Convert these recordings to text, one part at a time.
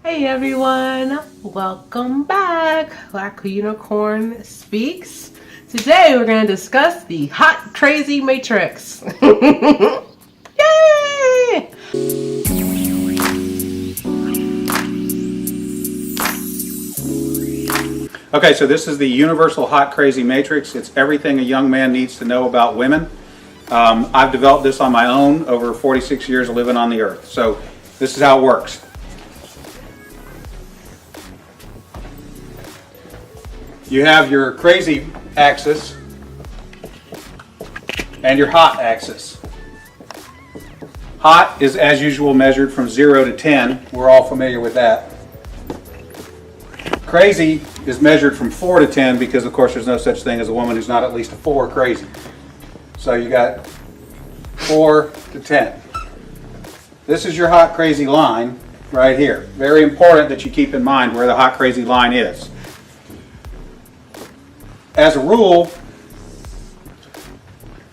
Hey everyone, welcome back. Blaq Unicorn Speaks. Today we're going to discuss the hot, crazy matrix. Yay! Okay, so this is the universal hot, crazy matrix. It's everything a young man needs to know about women. I've developed this on my own over 46 years of living on the earth. So this is how it works. You have your crazy axis and your hot axis. Hot is, as usual, measured from 0 to 10. We're all familiar with that. Crazy is measured from 4 to 10 because, of course, there's no such thing as a woman who's not at least a 4 crazy. So you got 4 to 10. This is your hot, crazy line right here. Very important that you keep in mind where the hot, crazy line is. As a rule,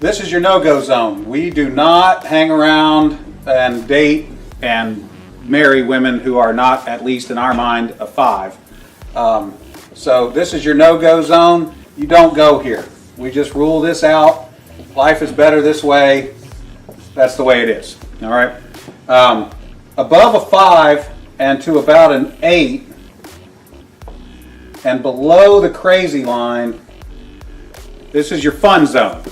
this is your no-go zone. We do not hang around and date and marry women who are not, at least in our mind, a 5. So this is your no-go zone. You don't go here. We just rule this out. Life is better this way. That's the way it is. All right. Above a 5 and to about an 8, and below the crazy line, this is your fun zone.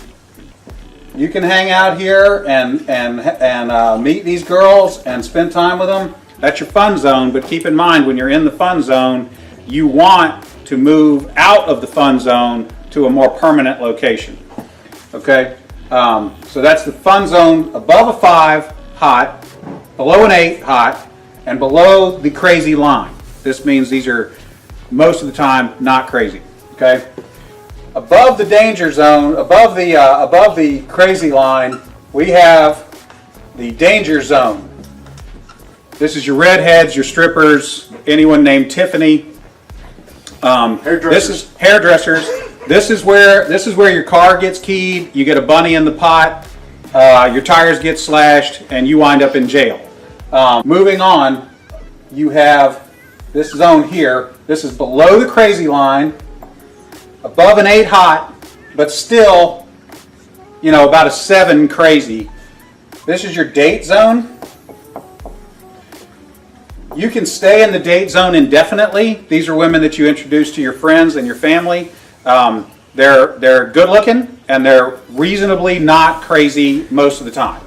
You can hang out here and meet these girls and spend time with them. That's your fun zone, but keep in mind when you're in the fun zone, you want to move out of the fun zone to a more permanent location. Okay? So that's the fun zone above a 5, hot, below an 8, hot, and below the crazy line. This means these are most of the time not crazy. Okay? Above the danger zone, above the crazy line, we have the danger zone. This is your redheads, your strippers, anyone named Tiffany. This is hairdressers. This is where your car gets keyed. You get a bunny in the pot. Your tires get slashed, and you wind up in jail. Moving on, you have this zone here. This is below the crazy line. Above an 8 hot, but still, about a 7 crazy. This is your date zone. You can stay in the date zone indefinitely. These are women that you introduce to your friends and your family. They're good looking and they're reasonably not crazy most of the time.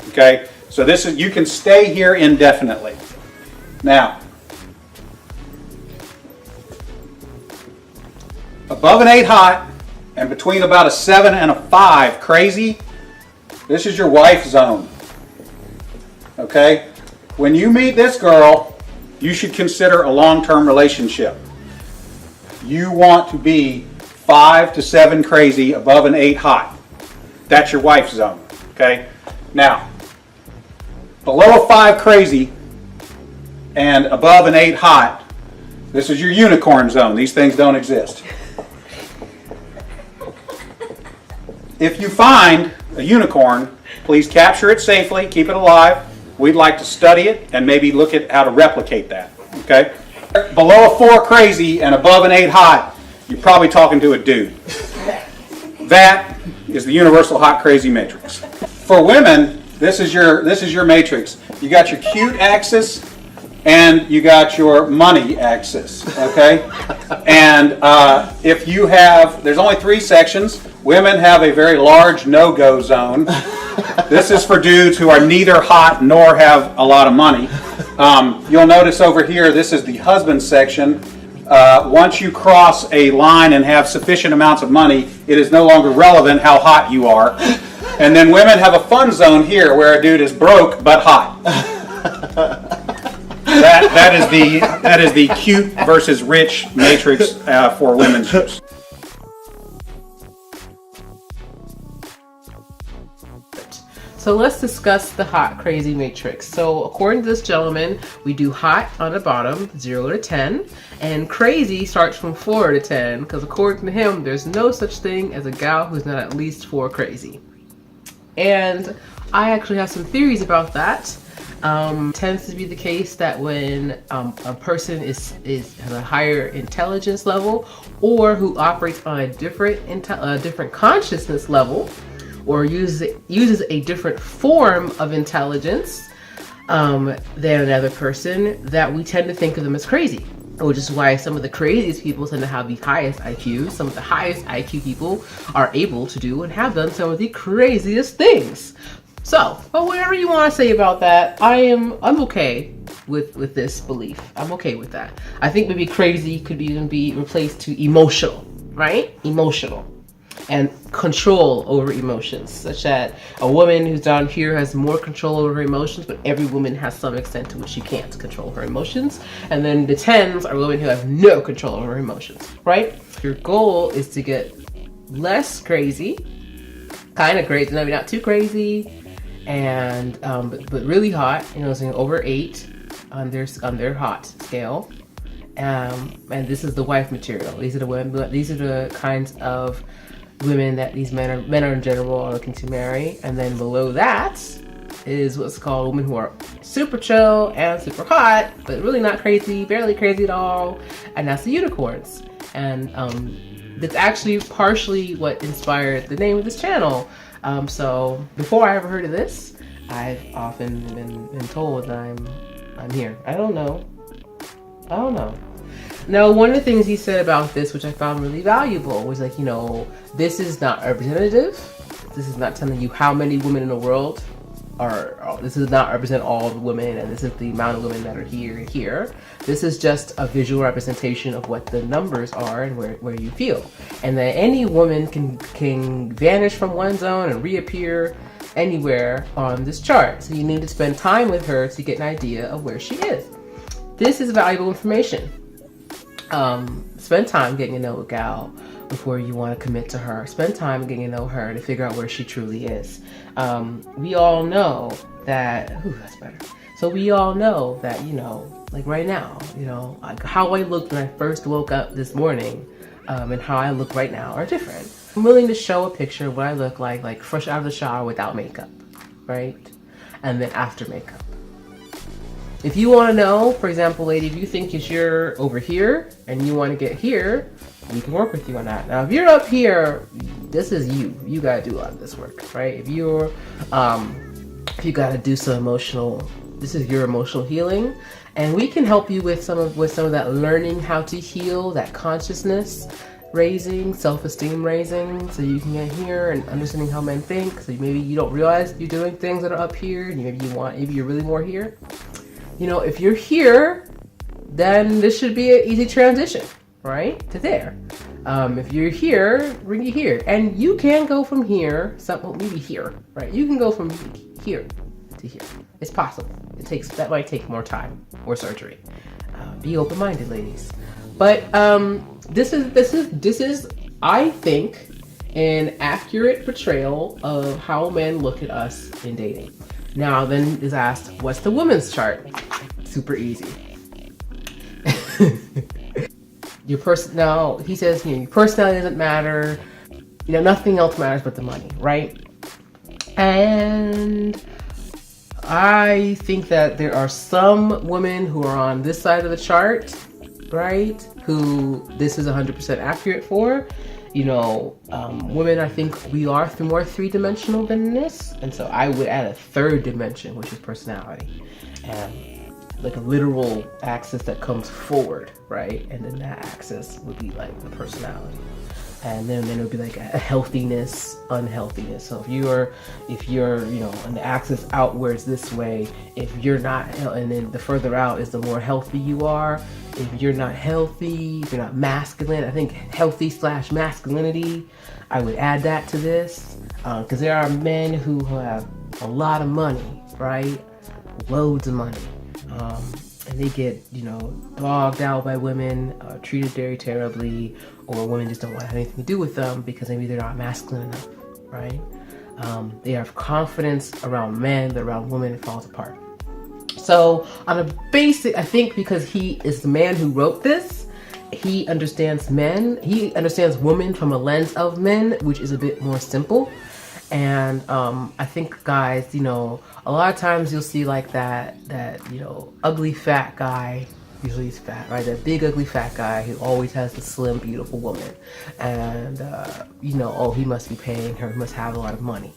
Okay, so you can stay here indefinitely. Now, above an 8 hot and between about a 7 and a 5 crazy, this is your wife zone. Okay? When you meet this girl, you should consider a long-term relationship. You want to be 5 to 7 crazy above an 8 hot. That's your wife zone. Okay? Now, below a 5 crazy and above an 8 hot, this is your unicorn zone. These things don't exist. If you find a unicorn, please capture it safely, keep it alive. We'd like to study it and maybe look at how to replicate that. Okay? Below a 4 crazy and above an 8 hot, you're probably talking to a dude. That is the universal hot crazy matrix. For women, this is your matrix. You got your cute axis and you got your money axis. Okay? And if you have, there's only 3 sections. Women have a very large no-go zone. This is for dudes who are neither hot nor have a lot of money. You'll notice over here, this is the husband section. Once you cross a line and have sufficient amounts of money, it is no longer relevant how hot you are. And then women have a fun zone here where a dude is broke but hot. That is the cute versus rich matrix for women's use. So let's discuss the hot, crazy matrix. So according to this gentleman, we do hot on the bottom, 0 to 10, and crazy starts from 4 to 10, because according to him, there's no such thing as a gal who's not at least 4 crazy. And I actually have some theories about that. Tends to be the case that when a person has a higher intelligence level, or who operates on a different consciousness level, or uses a different form of intelligence than another person, that we tend to think of them as crazy. Which is why some of the craziest people tend to have the highest IQs. Some of the highest IQ people are able to do and have done some of the craziest things. So, but whatever you want to say about that, I'm okay with this belief. I'm okay with that. I think maybe crazy could even be replaced to emotional, right? Emotional. And control over emotions, such that a woman who's down here has more control over her emotions, but every woman has some extent to which she can't control her emotions. And then the 10s are women who have no control over her emotions, right? Your goal is to get less crazy, kind of crazy, maybe not too crazy, and but really hot, you know, saying over 8 on their hot scale. And this is the wife material. These are the women. These are the kinds of women that these men are in general are looking to marry. And then below that is what's called women who are super chill and super hot, but really not crazy, barely crazy at all. And that's the unicorns. And that's actually partially what inspired the name of this channel. So before I ever heard of this, I've often been told that I'm here. I don't know. Now, one of the things he said about this, which I found really valuable, was like, you know, this is not representative. This is not telling you how many women in the world are, this does not represent all the women, and this is the amount of women that are here and here. This is just a visual representation of what the numbers are and where you feel. And that any woman can vanish from one zone and reappear anywhere on this chart. So you need to spend time with her to get an idea of where she is. This is valuable information. Spend time getting to know a gal before you want to commit to her. Spend time getting to know her to figure out where she truly is. We all know that, that's better. So we all know that, you know, like right now, you know, like how I looked when I first woke up this morning, and how I look right now are different. I'm willing to show a picture of what I look like fresh out of the shower without makeup, right? And then after makeup. If you want to know, for example, lady, if you think that you're over here and you want to get here, we can work with you on that. Now, if you're up here, this is you. You got to do a lot of this work, right? If you got to do some emotional, this is your emotional healing, and we can help you with some of that learning how to heal, that consciousness raising, self-esteem raising, so you can get here and understanding how men think. So maybe you don't realize you're doing things that are up here, and maybe you're really more here. You know, if you're here, then this should be an easy transition, right, to there. If you're here, bring you here. And you can go from here, maybe here, right? You can go from here to here. It's possible. That might take more time or surgery. Be open-minded, ladies. But this is, I think, an accurate portrayal of how men look at us in dating. Now, then is asked, what's the woman's chart? Super easy. Now, he says, you know, your personality doesn't matter. You know, nothing else matters but the money, right? And I think that there are some women who are on this side of the chart, right, who this is 100% accurate for. You know, women, I think we are more three-dimensional than this. And so I would add a third dimension, which is personality. And like a literal axis that comes forward, right? And then that axis would be like the personality. And then it would be like a healthiness, unhealthiness. So if you're, you know, on the axis outwards this way, if you're not, and then the further out is the more healthy you are. If you're not healthy, if you're not masculine, I think healthy/masculinity, I would add that to this. Because there are men who have a lot of money, right? Loads of money. And they get, you know, dogged out by women, treated very terribly, or women just don't want to have anything to do with them because maybe they're not masculine enough, right? They have confidence around men, but around women it falls apart. So on a basic, I think because he is the man who wrote this, he understands men, he understands women from a lens of men, which is a bit more simple. And I think guys, you know, a lot of times you'll see like that you know, ugly fat guy. Usually he's fat, right? That big ugly fat guy who always has the slim beautiful woman, and you know, oh, he must be paying her, he must have a lot of money,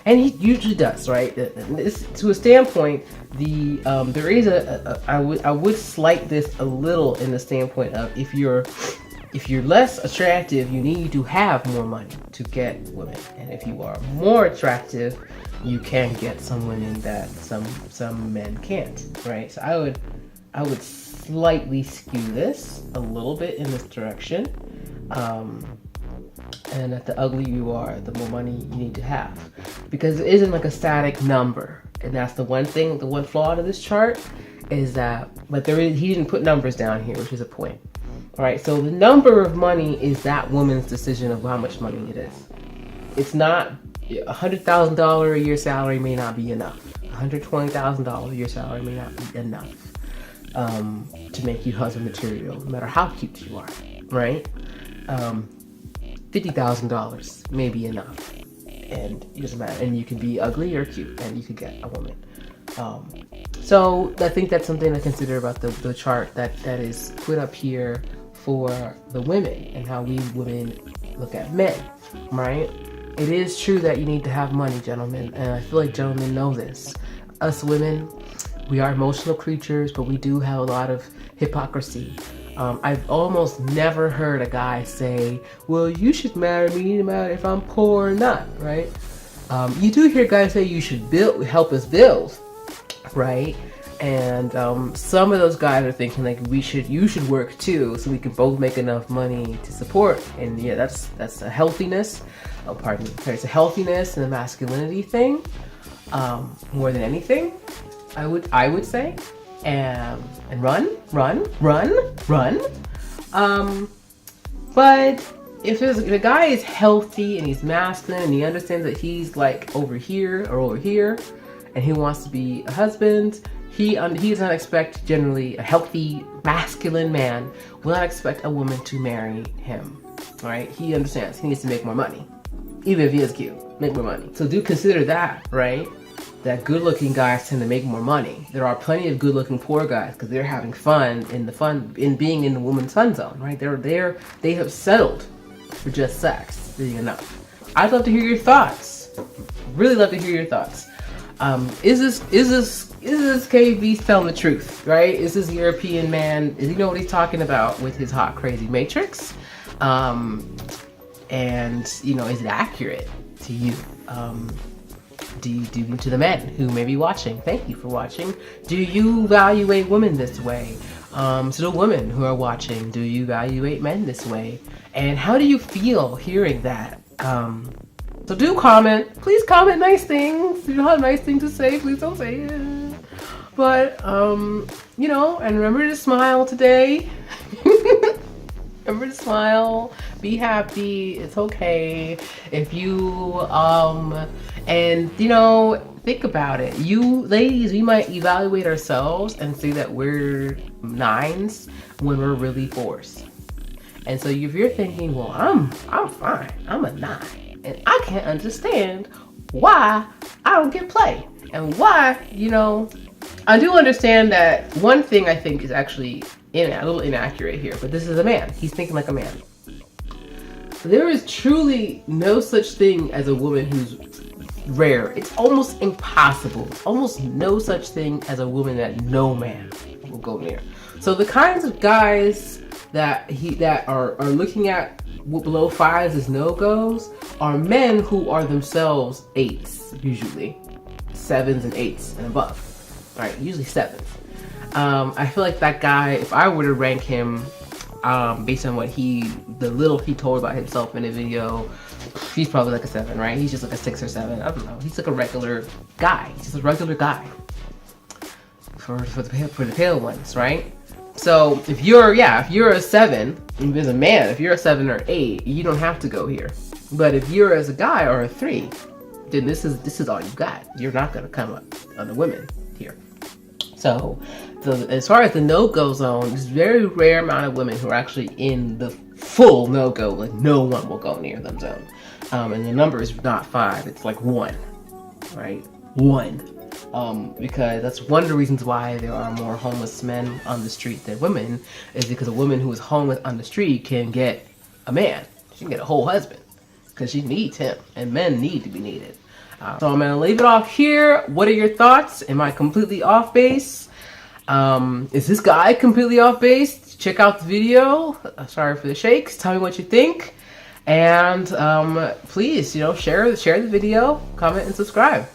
and he usually does, right? To a standpoint, there is I would slight this a little in the standpoint of if you're less attractive, you need to have more money to get women, and if you are more attractive, you can get some women that some men can't, right? So I would slightly skew this a little bit in this direction, and that the uglier you are, the more money you need to have, because it isn't like a static number, and that's the one thing, the one flaw to this chart is that, but he didn't put numbers down here, which is a point. All right, so the number of money is that woman's decision of how much money it is. It's not $100,000 a year salary may not be enough. $120,000 a year salary may not be enough to make you husband material, no matter how cute you are, right? $50,000 may be enough, and it doesn't matter. And you can be ugly or cute, and you can get a woman. So I think that's something to consider about the chart that is put up here for the women and how we women look at men, right? It is true that you need to have money, gentlemen, and I feel like gentlemen know this. Us women, we are emotional creatures, but we do have a lot of hypocrisy. I've almost never heard a guy say, well, you should marry me no matter if I'm poor or not, right? You do hear guys say you should help us build, right? And some of those guys are thinking like you should work too, so we can both make enough money to support. And yeah, that's a healthiness. Oh, pardon me. It's a healthiness and a masculinity thing, more than anything. I would say, and run. But if a guy is healthy and he's masculine and he understands that he's like over here or over here, and he wants to be a husband, he does not expect, generally a healthy masculine man will not expect a woman to marry him, right? He understands he needs to make more money, even if he is cute, make more money. So do consider that, right? That good-looking guys tend to make more money. There are plenty of good-looking poor guys because they're having fun in being in the woman's fun zone, right? They have settled for just sex being enough. I'd love to hear your thoughts. Really love to hear your thoughts. Is this KB telling the truth, right? Is this European man? Does he know what he's talking about with his hot, crazy matrix? And you know, is it accurate to you? To the men who may be watching, thank you for watching. Do you evaluate women this way? To the women who are watching, do you evaluate men this way? And how do you feel hearing that? So do comment. Please comment nice things. If you don't have nice things to say, please don't say it. But, you know, and remember to smile today. Remember to smile. Be happy. It's okay. If you, and, you know, think about it. You ladies, we might evaluate ourselves and say that we're 9s when we're really 4s. And so if you're thinking, well, I'm fine. I'm a 9. And I can't understand why I don't get play. And why, you know, I do understand that one thing I think is actually a little inaccurate here, but this is a man. He's thinking like a man. There is truly no such thing as a woman who's rare. It's almost impossible. Almost no such thing as a woman that no man will go near. So the kinds of guys that are looking at below 5s as no-goes are men who are themselves 8s, usually 7s and 8s and above. All right, usually 7s. I feel like that guy, if I were to rank him based on what the little he told about himself in a video, he's probably like a 7, right? He's just like a 6 or 7. I don't know. He's like a regular guy. He's just a regular guy for the pale ones, right? So if you're a 7, as a man, if you're a 7 or 8, you don't have to go here. But if you're as a guy or a 3, then this is all you got. You're not gonna come up on the women here. So as far as the no-go zone, there's a very rare amount of women who are actually in the full no-go, like no one will go near them zone. And the number is not 5, it's like 1, right? 1. Because that's one of the reasons why there are more homeless men on the street than women, is because a woman who is homeless on the street can get a man. She can get a whole husband because she needs him, and men need to be needed. So I'm gonna leave it off here. What are your thoughts? Am I completely off base? Is this guy completely off base? Check out the video. Sorry for the shakes. Tell me what you think, and please, share the video, comment, and subscribe.